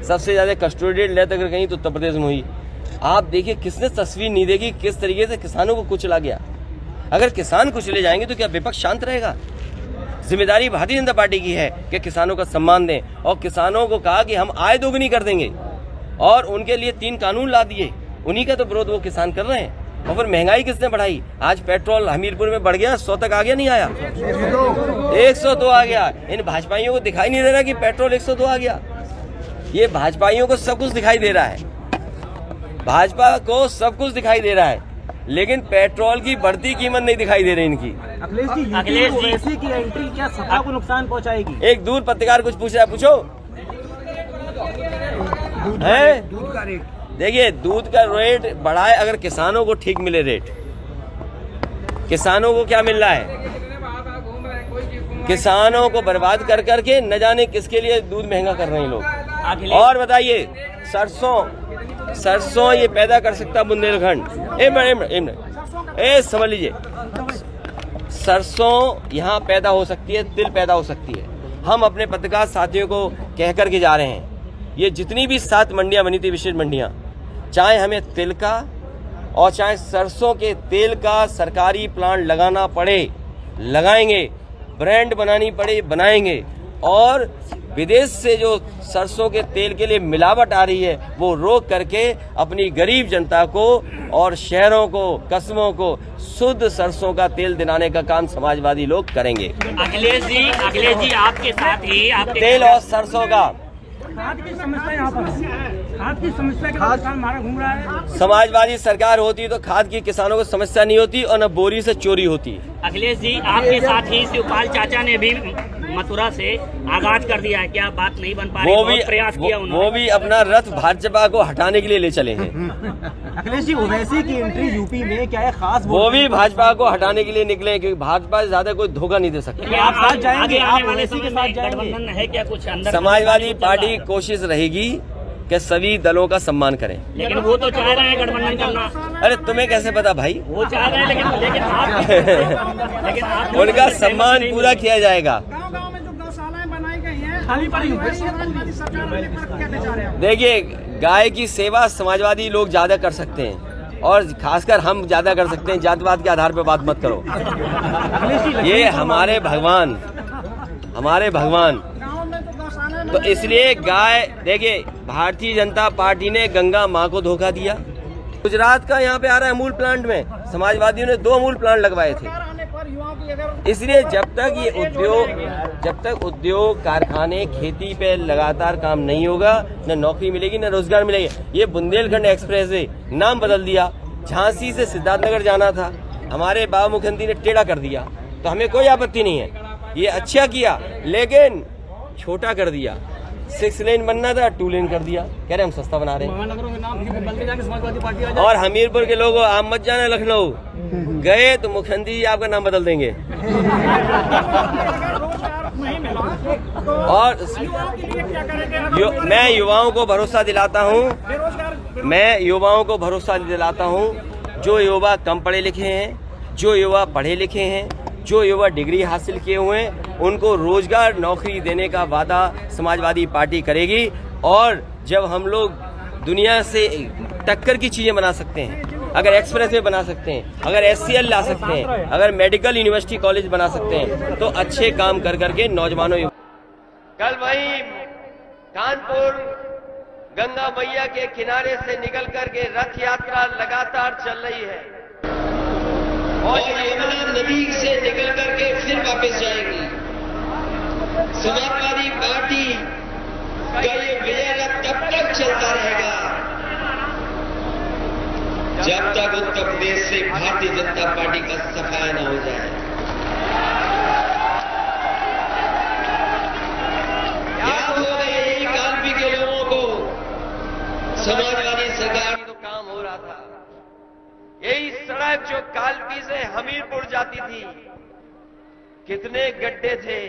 सबसे ज्यादा custodial death अगर कहीं तो उत्तर प्रदेश में हुई। आप देखिए किसने तस्वीर नहीं देखी किस तरीके से किसानों को कुचला गया। अगर किसान कुचले जाएंगे तो क्या विपक्ष शांत रहेगा? जिम्मेदारी भारतीय जनता पार्टी की है कि किसानों का सम्मान दें, और किसानों को कहा कि हम आय दोगुनी कर देंगे, और उनके लिए 3 कानून ला दिए। उन्हीं का तो विरोध वो किसान कर रहे हैं। और फिर महंगाई किसने बढ़ाई? आज पेट्रोल हमीरपुर में बढ़ गया, 100 तक आ गया, नहीं आया? 102 आ गया। इन भाजपाइयों को दिखाई नहीं दे रहा कि पेट्रोल 102 आ गया। ये भाजपाइयों को सब कुछ दिखाई दे रहा है, भाजपा को सब कुछ दिखाई दे रहा है, लेकिन पेट्रोल की बढ़ती कीमत नहीं दिखाई दे रही इनकी। अखिलेश जी ओवैसी की एंट्री क्या सत्ता को नुकसान पहुंचाएगी? एक दूर पत्रकार कुछ पूछ रहा है, पूछो। है दूध का रेट, देखिए दूध का रेट बढ़ाए, अगर किसानों को ठीक मिले रेट। किसानों को क्या मिल रहा है? किसानों को बर्बाद कर करके न जाने किसके लिए दूध महंगा कर रहे हैं लोग। और बताइए, सरसों ये पैदा कर सकता बुंदेलखंड, समझ लीजिए, सरसों यहाँ पैदा हो सकती है, तिल पैदा हो सकती है। हम अपने पत्रकार साथियों को कह करके जा रहे हैं, ये जितनी भी 7 मंडियां बनी थी, विशेष मंडियां, चाहे हमें तिल का और चाहे सरसों के तेल का सरकारी प्लांट लगाना पड़े, लगाएंगे, ब्रांड बनानी पड़े, बनाएंगे, और विदेश से जो सरसों के तेल के लिए मिलावट आ रही है वो रोक करके अपनी गरीब जनता को और शहरों को, कस्बों को शुद्ध सरसों का तेल दिलाने का काम समाजवादी लोग करेंगे। अखिलेश जी आपके साथ ही तेल और सरसों का खाद की समस्या यहाँ पर है। खाद की समस्या के बाद किसान मारा घूम रहा है। समाजवादी सरकार होती तो खाद की किसानों को समस्या नहीं होती और न बोरी से चोरी होती। अखिलेष जी आपके साथ ही शिवपाल चाचा ने भी मथुरा से आगाज कर दिया है, क्या बात नहीं बन पा रही? बहुत प्रयास किया उन्होंने। वो भी अपना रथ भाजपा को हटाने के लिए ले चले हैं। अखिलेश जी ओवैसी की एंट्री यूपी में क्या है खास? वो भी भाजपा को हटाने के लिए निकले, क्योंकि भाजपा से ज्यादा कोई धोखा नहीं दे सकता। आप साथ जाएंगे? आने वाले समय में गठबंधन है क्या कुछ अंदर? समाजवादी पार्टी की कोशिश रहेगी कि सभी दलों का सम्मान करें, लेकिन वो तो चाह रहे हैं गठबंधन करना। अरे तुम्हें कैसे पता भाई? वो चाह रहे हैं, लेकिन आप उनका सम्मान पूरा किया जाएगा। गाँव में जो गौशालाएं बनाई गई हैं खाली पड़ी हैं। देखिए, गाय की सेवा समाजवादी लोग ज्यादा कर सकते हैं, और खासकर हम ज्यादा कर सकते हैं। जातवाद के आधार पर बात मत करो। ये हमारे भगवान, तो इसलिए गाय, देखिए भारतीय जनता पार्टी ने गंगा माँ को धोखा दिया। गुजरात का यहाँ पे आ रहा है अमूल प्लांट में, समाजवादियों ने 2 अमूल प्लांट लगवाए थे। इसलिए जब तक उद्योग कारखाने, खेती पे लगातार काम नहीं होगा, न नौकरी मिलेगी, न रोजगार मिलेगा। ये बुंदेलखंड एक्सप्रेस वे नाम बदल दिया, झांसी से सिद्धार्थनगर जाना था, हमारे बाबा मुख्यमंत्री ने टेढ़ा कर दिया, तो हमें कोई आपत्ति नहीं है, ये अच्छा किया, लेकिन छोटा कर दिया। 6 लेन बनना था, 2 लेन कर दिया, कह रहे हम सस्ता बना रहे हैं। और हमीरपुर के लोगों, आप मत जाना लखनऊ, गए तो मुख्यमंत्री जी आपका नाम बदल देंगे। और मैं युवाओं को भरोसा दिलाता हूँ, जो युवा कम पढ़े लिखे हैं, जो युवा पढ़े लिखे हैं, जो युवा डिग्री हासिल किए हुए हैं, उनको रोजगार, नौकरी देने का वादा समाजवादी पार्टी करेगी। और जब हम लोग दुनिया से टक्कर की चीजें बना सकते हैं, अगर एक्सप्रेस वे बना सकते हैं, अगर SCL ला सकते हैं, अगर मेडिकल यूनिवर्सिटी कॉलेज बना सकते हैं, तो अच्छे काम कर करके नौजवानों। कल वही कानपुर गंगा मैया के किनारे से निकल करके रथ यात्रा लगातार चल रही है, और यमुना नदी से निकल करके फिर वापस जाएगी। समाजवादी पार्टी का ये विजय रथ तब तक चलता रहेगा जब तक उत्तर प्रदेश से भारतीय जनता पार्टी का सफाया न हो जाए। याद हो गए यही कालपी के लोगों को, समाजवादी सरकार तो काम हो रहा था। यही सड़क जो कालपी से हमीरपुर जाती थी, कितने गड्ढे थे,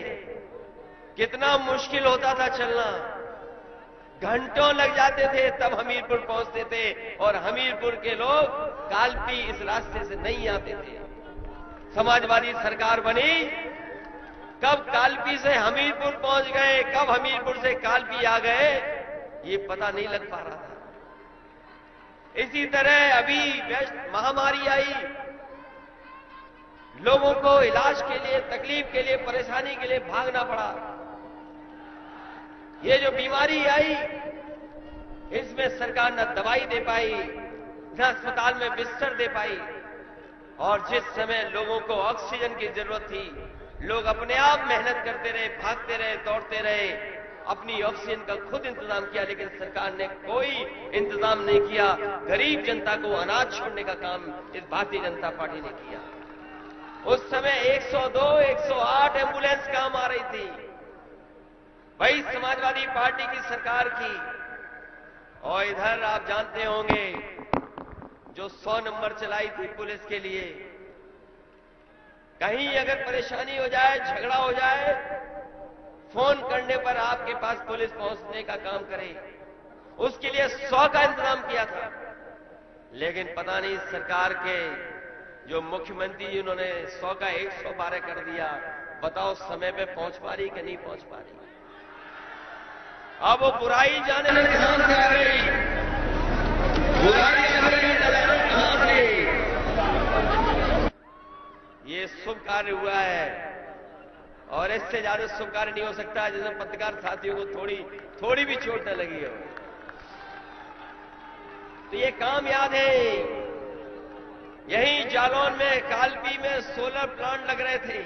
कितना मुश्किल होता था चलना, घंटों लग जाते थे तब हमीरपुर पहुंचते थे, और हमीरपुर के लोग कालपी इस रास्ते से नहीं आते थे। समाजवादी सरकार बनी, कब कालपी से हमीरपुर पहुंच गए, कब हमीरपुर से कालपी आ गए, ये पता नहीं लग पा रहा था। इसी तरह अभी महामारी आई, लोगों को इलाज के लिए, तकलीफ के लिए, परेशानी के लिए भागना पड़ा। ये जो बीमारी आई, इसमें सरकार न दवाई दे पाई, न अस्पताल में बिस्तर दे पाई, और जिस समय लोगों को ऑक्सीजन की जरूरत थी, लोग अपने आप मेहनत करते रहे, भागते रहे, दौड़ते रहे, अपनी ऑक्सीजन का खुद इंतजाम किया, लेकिन सरकार ने कोई इंतजाम नहीं किया। गरीब जनता को अनाज छोड़ने का काम इस भारतीय जनता पार्टी ने किया। उस समय 102, 108 एम्बुलेंस काम आ रही थी, वही समाजवादी पार्टी की सरकार की। और इधर आप जानते होंगे जो 100 नंबर चलाई थी पुलिस के लिए, कहीं अगर परेशानी हो जाए, झगड़ा हो जाए, फोन करने पर आपके पास पुलिस पहुंचने का काम करे, उसके लिए 100 का इंतजाम किया था। लेकिन पता नहीं सरकार के जो मुख्यमंत्री जिन्होंने 100 का 112 कर दिया, बताओ समय पे पहुंच पा रही कि नहीं पहुंच पा रही। अब वो बुराई जाने में कहां से आ गई, बुराई कहां से। ये शुभ कार्य हुआ है और इससे ज्यादा शुभ कार्य नहीं हो सकता जिसमें पत्रकार साथियों को थोड़ी भी चोट न लगी हो। तो ये काम याद है, यहीं जालौन में, कालपी में सोलर प्लांट लग रहे थे।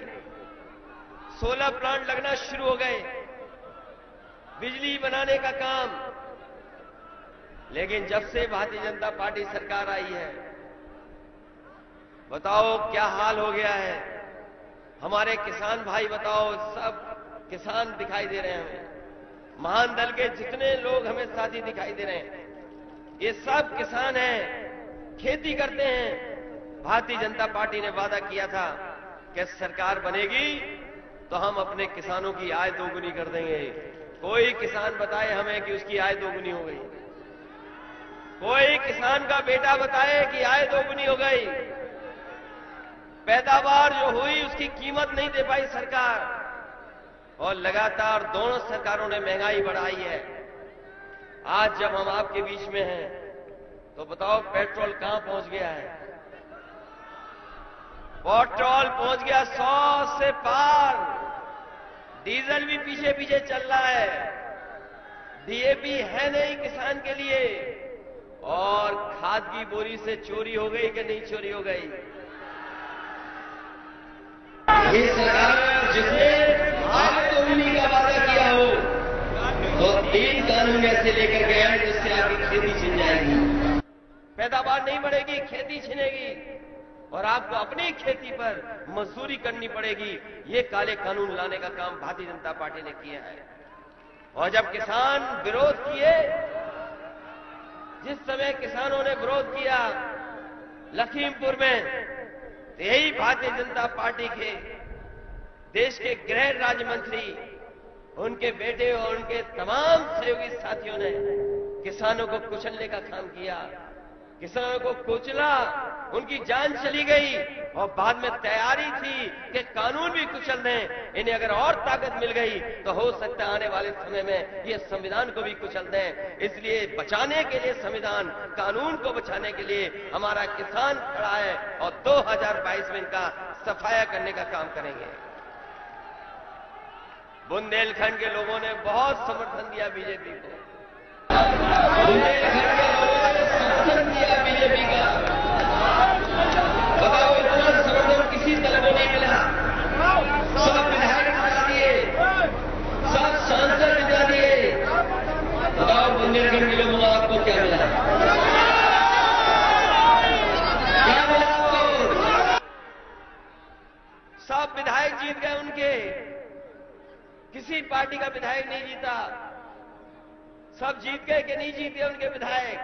सोलर प्लांट लगना शुरू हो गए, बिजली बनाने का काम। लेकिन जब से भारतीय जनता पार्टी सरकार आई है, बताओ क्या हाल हो गया है। हमारे किसान भाई, बताओ, सब किसान दिखाई दे रहे हैं हमें। महान दल के जितने लोग हमें साथी दिखाई दे रहे हैं, ये सब किसान हैं, खेती करते हैं। भारतीय जनता पार्टी ने वादा किया था कि सरकार बनेगी तो हम अपने किसानों की आय दोगुनी कर देंगे। कोई किसान बताए हमें कि उसकी आय दोगुनी हो गई, कोई किसान का बेटा बताए कि आय दोगुनी हो गई। पैदावार जो हुई उसकी कीमत नहीं दे पाई सरकार, और लगातार दोनों सरकारों ने महंगाई बढ़ाई है। आज जब हम आपके बीच में हैं तो बताओ पेट्रोल कहां पहुंच गया है। पेट्रोल पहुंच गया 100 से पार, डीजल भी पीछे पीछे चल रहा है, डीएपी है नहीं किसान के लिए, और खाद की बोरी से चोरी हो गई कि नहीं चोरी हो गई। ये सरकार जिसने आय दोगुनी का वादा किया हो तो 3 कानून ऐसे लेकर गया जिससे आपकी खेती छिन जाएगी, पैदावार नहीं बढ़ेगी, खेती छिनेगी, और आपको अपनी खेती पर मजदूरी करनी पड़ेगी। ये काले कानून लाने का काम भारतीय जनता पार्टी ने किया है। और जब किसान विरोध किए, जिस समय किसानों ने विरोध किया लखीमपुर में, तो यही भारतीय जनता पार्टी के देश के गृह राज्य मंत्री, उनके बेटे और उनके तमाम सहयोगी साथियों ने किसानों को कुचलने का काम किया, किसानों को कुचला, उनकी जान चली गई, और बाद में तैयारी थी कि कानून भी कुचल दें। इन्हें अगर और ताकत मिल गई तो हो सकता है आने वाले समय में ये संविधान को भी कुचल दें। इसलिए बचाने के लिए, संविधान कानून को बचाने के लिए हमारा किसान खड़ा है, और 2022 में इनका सफाया करने का काम करेंगे। बुंदेलखंड के लोगों ने बहुत समर्थन दिया बीजेपी को, बुंदेलखंड के लोगों ने समर्थन दिया बीजेपी का। बताओ इतना समर्थन किसी दल को नहीं मिला। सब विधायक जिता दिए, सब सांसद जिता दिए। बताओ बुंदेलखंड के लोगों को आपको क्या मिला, क्या मिला आपको? सब विधायक जीत गए उनके, किसी पार्टी का विधायक नहीं जीता। सब जीत गए कि नहीं जीते उनके विधायक,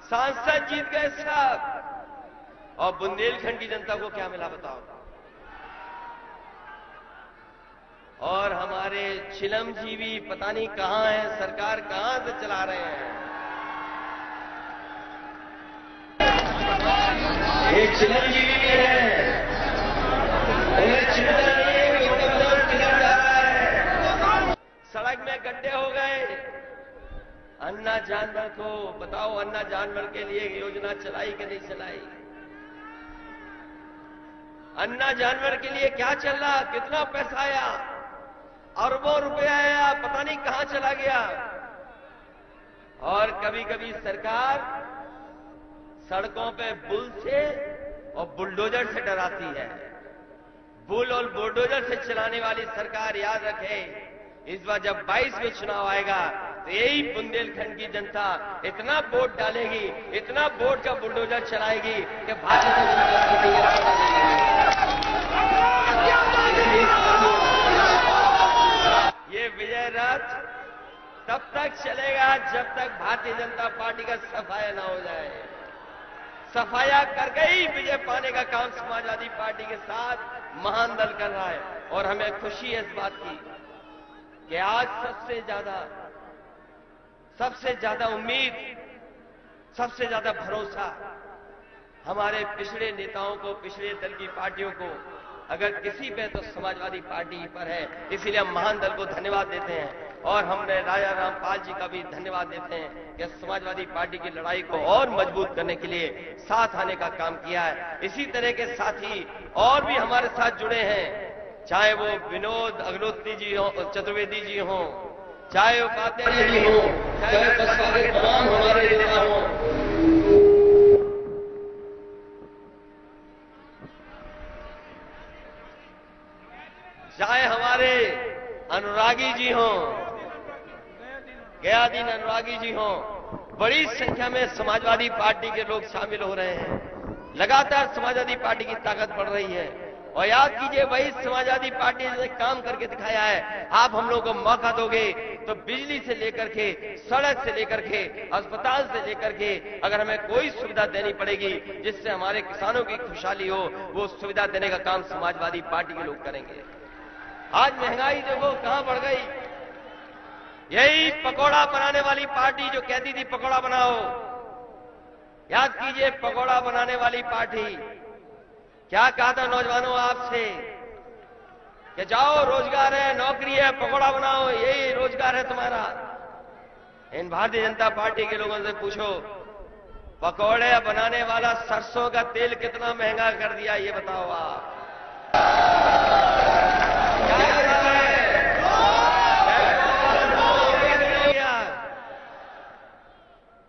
सांसद जीत गए सब। और बुंदेलखंड की जनता को क्या मिला बताओ। और हमारे चिलमजीवी पता नहीं कहां है, सरकार कहां से चला रहे हैं। एक चिलमजीवी है, उन्हें चिंता नहीं है कि उनका नाम किधर जा रहा है। सड़क में गड्ढे हो गए, अन्ना जानवर को बताओ, अन्ना जानवर के लिए योजना चलाई कि नहीं चलाई? अन्ना जानवर के लिए क्या चल रहा? कितना पैसा आया? अरबों रुपया आया, पता नहीं कहां चला गया। और कभी कभी सरकार सड़कों पे बुल से और बुलडोजर से डराती है। बुल और बुलडोजर से चलाने वाली सरकार, याद रखे, इस बार जब 22 में चुनाव आएगा तो यही बुंदेलखंड की जनता इतना वोट डालेगी, इतना वोट का बुलडोजर चलाएगी कि भारतीय जनता पार्टी ये रास्ता देगी। ये विजय रथ तब तक चलेगा जब तक भारतीय जनता पार्टी का सफाया ना हो जाए। सफाया कर गई विजय पाने का काम समाजवादी पार्टी के साथ महान दल कर रहा है। और हमें खुशी है इस बात की कि आज सबसे ज्यादा उम्मीद, सबसे ज्यादा भरोसा हमारे पिछड़े नेताओं को, पिछड़े दल की पार्टियों को अगर किसी पे तो समाजवादी पार्टी पर है। इसीलिए हम महान दल को धन्यवाद देते हैं और हमने राजा रामपाल जी का भी धन्यवाद देते हैं कि समाजवादी पार्टी की लड़ाई को और मजबूत करने के लिए साथ आने का काम किया है। इसी तरह के साथी और भी हमारे साथ जुड़े हैं, चाहे वो विनोद अग्निहोत्री जी हो, चतुर्वेदी जी हो, चाहे उपाध्याय जी हो, चाहे बसपा के तमाम हमारे नेता हो। चाहे हमारे अनुरागी जी हो, गयादीन अनुरागी जी हो, बड़ी संख्या में समाजवादी पार्टी के लोग शामिल हो रहे हैं। लगातार समाजवादी पार्टी की ताकत बढ़ रही है। और याद कीजिए, वही समाजवादी पार्टी ने काम करके दिखाया है। आप हम लोगों को मौका दोगे तो बिजली से लेकर के, सड़क से लेकर के, अस्पताल से लेकर के अगर हमें कोई सुविधा देनी पड़ेगी जिससे हमारे किसानों की खुशहाली हो, वो सुविधा देने का काम समाजवादी पार्टी के लोग करेंगे। आज महंगाई देखो कहां बढ़ गई। यही पकौड़ा बनाने वाली पार्टी जो कहती थी पकौड़ा बनाओ, याद कीजिए, पकौड़ा बनाने वाली पार्टी क्या कहा था नौजवानों आपसे कि जाओ, रोजगार है, नौकरी है, पकौड़ा बनाओ, यही रोजगार है तुम्हारा। इन भारतीय जनता पार्टी के लोगों से पूछो, पकौड़े बनाने वाला सरसों का तेल कितना महंगा कर दिया, ये बताओ आप।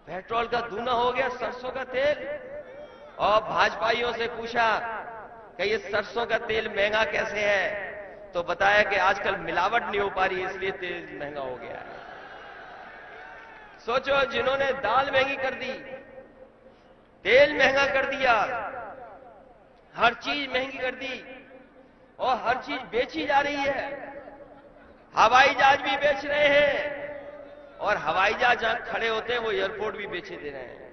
पेट्रोल का दूना हो गया सरसों का तेल। और भाजपाइयों से पूछा कि ये सरसों का तेल महंगा कैसे है, तो बताया कि आजकल मिलावट नहीं हो पा रही है इसलिए तेल महंगा हो गया है। सोचो, जिन्होंने दाल महंगी कर दी, तेल महंगा कर दिया, हर चीज महंगी कर दी और हर चीज बेची जा रही है। हवाई जहाज भी बेच रहे हैं और हवाई जहाज जहां खड़े होते हैं वो एयरपोर्ट भी बेचे दे रहे हैं।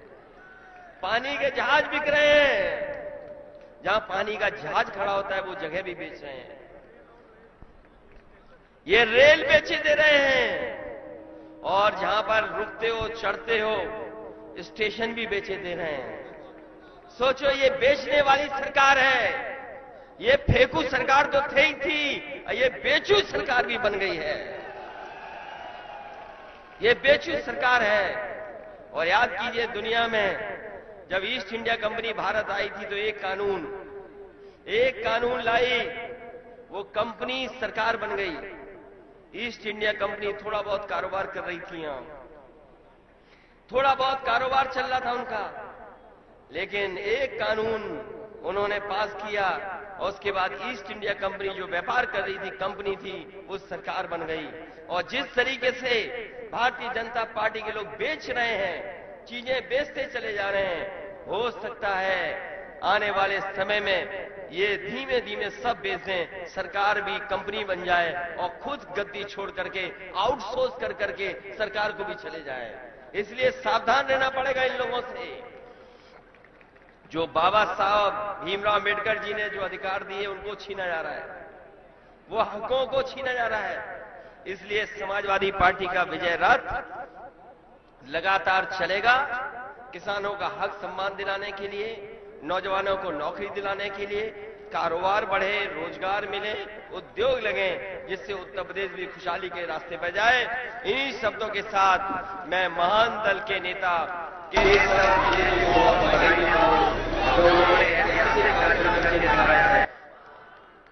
पानी के जहाज बिक रहे हैं, जहां पानी का जहाज खड़ा होता है वो जगह भी बेच रहे हैं। ये रेल बेचे दे रहे हैं और जहां पर रुकते हो, चढ़ते हो, स्टेशन भी बेचे दे रहे हैं। सोचो, ये बेचने वाली सरकार है। ये फेंकू सरकार तो थी थी, ये बेचू सरकार भी बन गई है। ये बेचू सरकार है। और याद कीजिए, दुनिया में जब ईस्ट इंडिया कंपनी भारत आई थी तो एक कानून लाई, वो कंपनी सरकार बन गई। ईस्ट इंडिया कंपनी थोड़ा बहुत कारोबार कर रही थी, यहां थोड़ा बहुत कारोबार चल रहा था उनका, लेकिन एक कानून उन्होंने पास किया और उसके बाद ईस्ट इंडिया कंपनी जो व्यापार कर रही थी, कंपनी थी, वो सरकार बन गई। और जिस तरीके से भारतीय जनता पार्टी के लोग बेच रहे हैं, चीजें बेचते चले जा रहे हैं, हो सकता है आने वाले समय में ये धीमे धीमे सब बेच दें, सरकार भी कंपनी बन जाए और खुद गद्दी छोड़ करके, आउटसोर्स कर करके सरकार को भी चले जाए। इसलिए सावधान रहना पड़ेगा इन लोगों से। जो बाबा साहब भीमराव अम्बेडकर जी ने जो अधिकार दिए उनको छीना जा रहा है, वो हकों को छीना जा रहा है। इसलिए समाजवादी पार्टी का विजय रथ लगातार चलेगा, किसानों का हक सम्मान दिलाने के लिए, नौजवानों को नौकरी दिलाने के लिए, कारोबार बढ़े, रोजगार मिले, उद्योग लगे, जिससे उत्तर प्रदेश भी खुशहाली के रास्ते पर जाए। इन्हीं शब्दों के साथ मैं महान दल के नेता के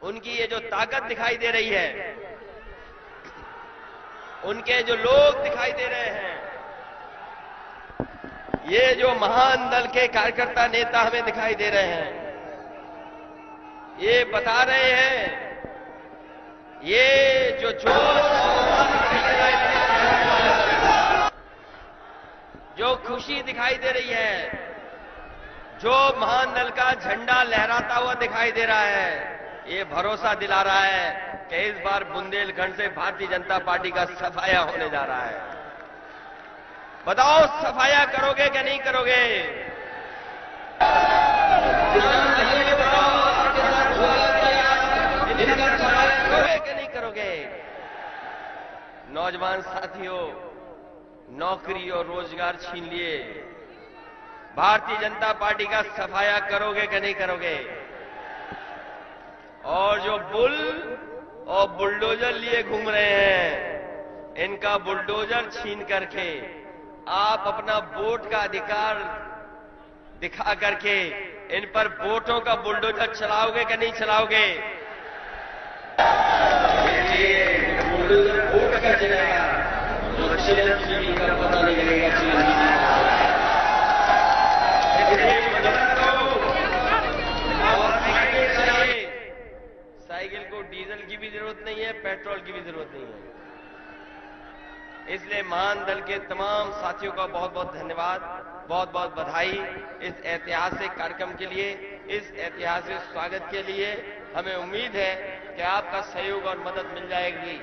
उनकी ये जो ताकत दिखाई दे रही है, उनके जो लोग दिखाई दे रहे हैं, ये जो महान दल के कार्यकर्ता नेता हमें दिखाई दे रहे हैं, ये बता रहे हैं, ये जो जो खुशी दिखाई दे रही है, जो महान दल का झंडा लहराता हुआ दिखाई दे रहा है, ये भरोसा दिला रहा है कि इस बार बुंदेलखंड से भारतीय जनता पार्टी का सफाया होने जा रहा है। बताओ, सफाया करोगे कि नहीं करोगे? करोगे कि नहीं करोगे? नौजवान साथियों, नौकरी और रोजगार छीन लिए, भारतीय जनता पार्टी का सफाया करोगे कि नहीं करोगे? और जो बुल और बुलडोजर लिए घूम रहे हैं, इनका बुलडोजर छीन करके आप अपना वोट का अधिकार दिखा करके इन पर वोटों का बुलडोजर चलाओगे कि नहीं चलाओगे? बुलडोजर वोट का चलेगा तो चिरंजीवी का पता नहीं लगेगा। साइकिल को डीजल की भी जरूरत नहीं है, पेट्रोल की भी जरूरत नहीं है। इसलिए महान दल के तमाम साथियों का बहुत बहुत धन्यवाद, बहुत बहुत बधाई इस ऐतिहासिक कार्यक्रम के लिए, इस ऐतिहासिक स्वागत के लिए। हमें उम्मीद है कि आपका सहयोग और मदद मिल जाएगी।